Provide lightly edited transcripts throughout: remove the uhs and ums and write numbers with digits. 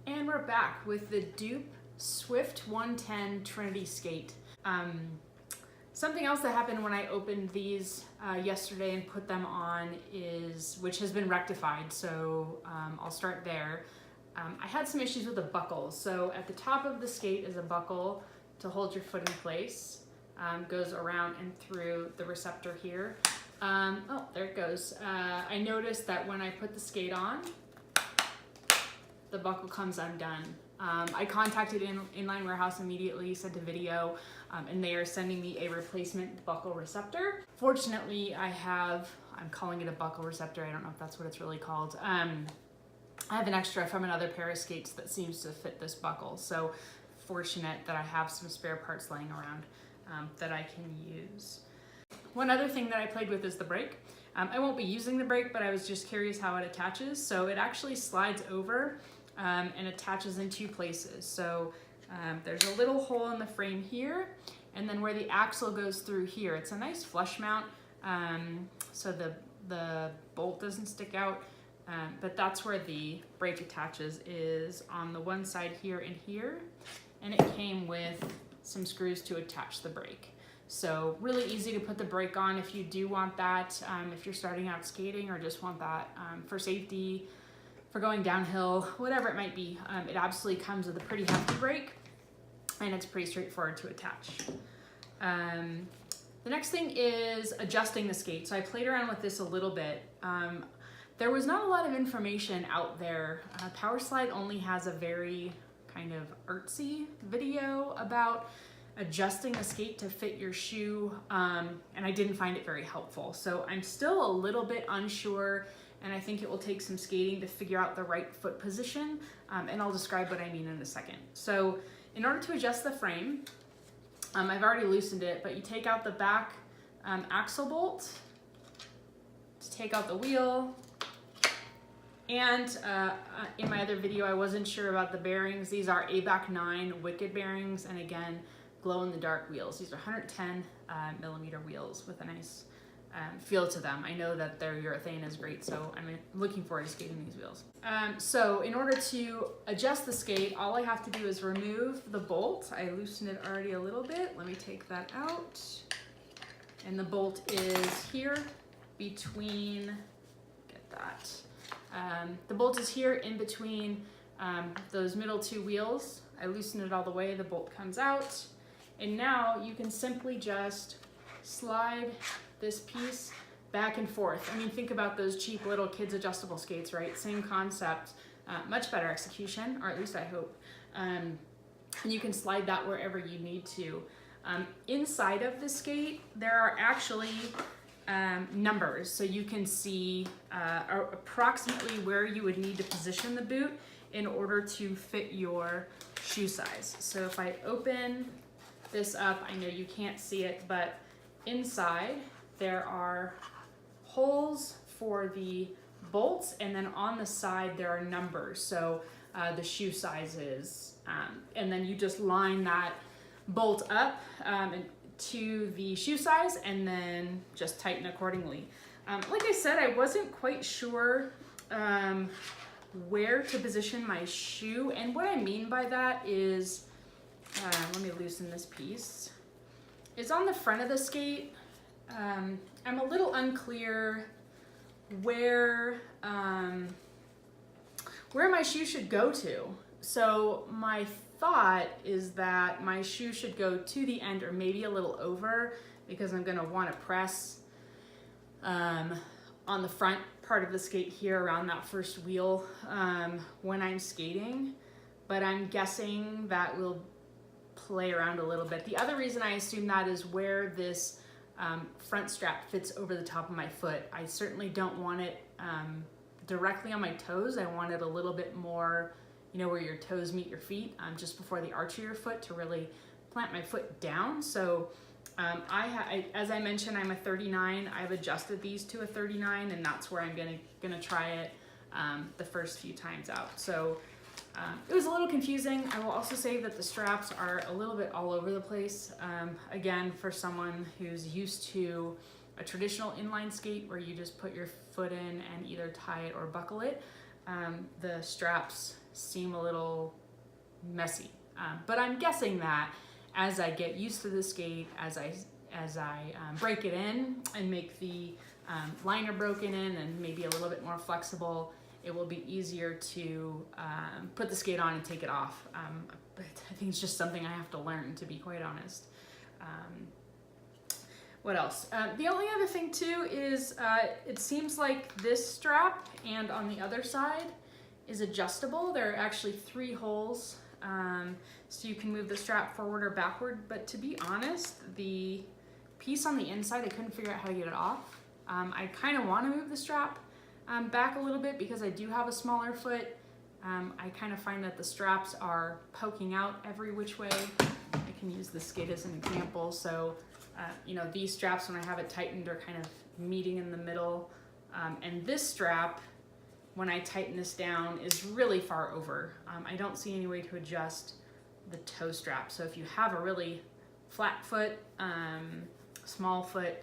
And we're back with the Doop Swift 110 Trinity skate. Something else that happened when I opened these yesterday and put them on which has been rectified, so I'll start there. I had some issues with the buckles. So at the top of the skate is a buckle to hold your foot in place. Goes around and through the receptor here. Oh, there it goes. I noticed that when I put the skate on, the buckle comes undone. I contacted Inline Warehouse immediately, sent a video, and they are sending me a replacement buckle receptor. Fortunately, I'm calling it a buckle receptor, I don't know if that's what it's really called. I have an extra from another pair of skates that seems to fit this buckle, so fortunate that I have some spare parts laying around that I can use. One other thing that I played with is the brake. I won't be using the brake, but I was just curious how it attaches. So it actually slides over and attaches in two places. So there's a little hole in the frame here, and then where the axle goes through here. It's a nice flush mount, so the bolt doesn't stick out, but that's where the brake attaches, is on the one side here and here, and it came with some screws to attach the brake. So really easy to put the brake on if you do want that, if you're starting out skating or just want that for safety, for going downhill, whatever it might be. It absolutely comes with a pretty hefty brake, and it's pretty straightforward to attach. The next thing is adjusting the skate. So I played around with this a little bit. There was not a lot of information out there. Powerslide only has a very kind of artsy video about adjusting the skate to fit your shoe, and I didn't find it very helpful. So I'm still a little bit unsure, and I think it will take some skating to figure out the right foot position, and I'll describe what I mean in a second. So in order to adjust the frame, I've already loosened it, but you take out the back axle bolt to take out the wheel. And in my other video, I wasn't sure about the bearings. These are ABAC 9 Wicked bearings, and again, glow-in-the-dark wheels. These are 110 millimeter wheels with a nice feel to them. I know that their urethane is great, so I'm looking forward to skating these wheels. So in order to adjust the skate, all I have to do is remove the bolt. I loosened it already a little bit. Let me take that out. And the bolt is here between, get that. The bolt is here in between those middle two wheels. I loosen it all the way, the bolt comes out. And now you can simply just slide this piece back and forth. I mean, think about those cheap little kids adjustable skates, right? Same concept, much better execution, or at least I hope. And you can slide that wherever you need to. Inside of the skate, there are actually numbers, so you can see approximately where you would need to position the boot in order to fit your shoe size. So if I open this up, I know you can't see it, but inside there are holes for the bolts, and then on the side there are numbers, so the shoe sizes, and then you just line that bolt up to the shoe size and then just tighten accordingly. Like I said, I wasn't quite sure where to position my shoe, and what I mean by that is, let me loosen this piece, is on the front of the skate. I'm a little unclear where my shoe should go to. So my thought is that my shoe should go to the end or maybe a little over, because I'm gonna wanna press on the front part of the skate here around that first wheel when I'm skating, but I'm guessing that will play around a little bit. The other reason I assume that is where this front strap fits over the top of my foot. I certainly don't want it directly on my toes. I want it a little bit more, you know, where your toes meet your feet, just before the arch of your foot, to really plant my foot down. So as I mentioned, I'm a 39. I've adjusted these to a 39, and that's where I'm gonna try it the first few times out. So it was a little confusing. I will also say that the straps are a little bit all over the place. Again, for someone who's used to a traditional inline skate where you just put your foot in and either tie it or buckle it, the straps seem a little messy. But I'm guessing that as I get used to the skate, as I break it in and make the liner broken in and maybe a little bit more flexible, it will be easier to put the skate on and take it off. But I think it's just something I have to learn, to be quite honest. What else? The only other thing too is it seems like this strap and on the other side is adjustable. There are actually 3 holes, so you can move the strap forward or backward. But to be honest, the piece on the inside, I couldn't figure out how to get it off. I kind of want to move the strap back a little bit because I do have a smaller foot. I kind of find that the straps are poking out every which way. I can use this skate as an example. So, you know, these straps, when I have it tightened, are kind of meeting in the middle. And this strap, when I tighten this down, is really far over. I don't see any way to adjust the toe strap. So if you have a really flat foot, small foot,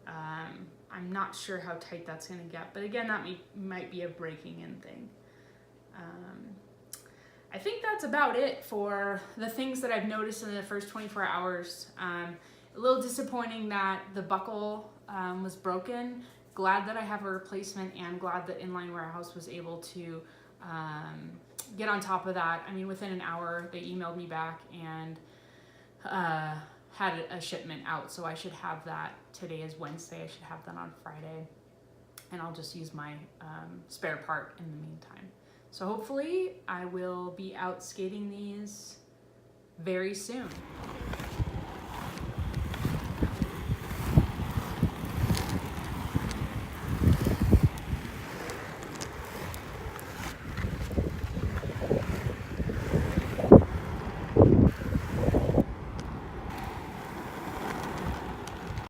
I'm not sure how tight that's gonna get. But again, that might be a breaking in thing. I think that's about it for the things that I've noticed in the first 24 hours. A little disappointing that the buckle was broken. Glad that I have a replacement, and glad that Inline Warehouse was able to get on top of that. I mean, within an hour, they emailed me back and had a shipment out, so I should have that. Today is Wednesday, I should have that on Friday, and I'll just use my spare part in the meantime. So hopefully I will be out skating these very soon.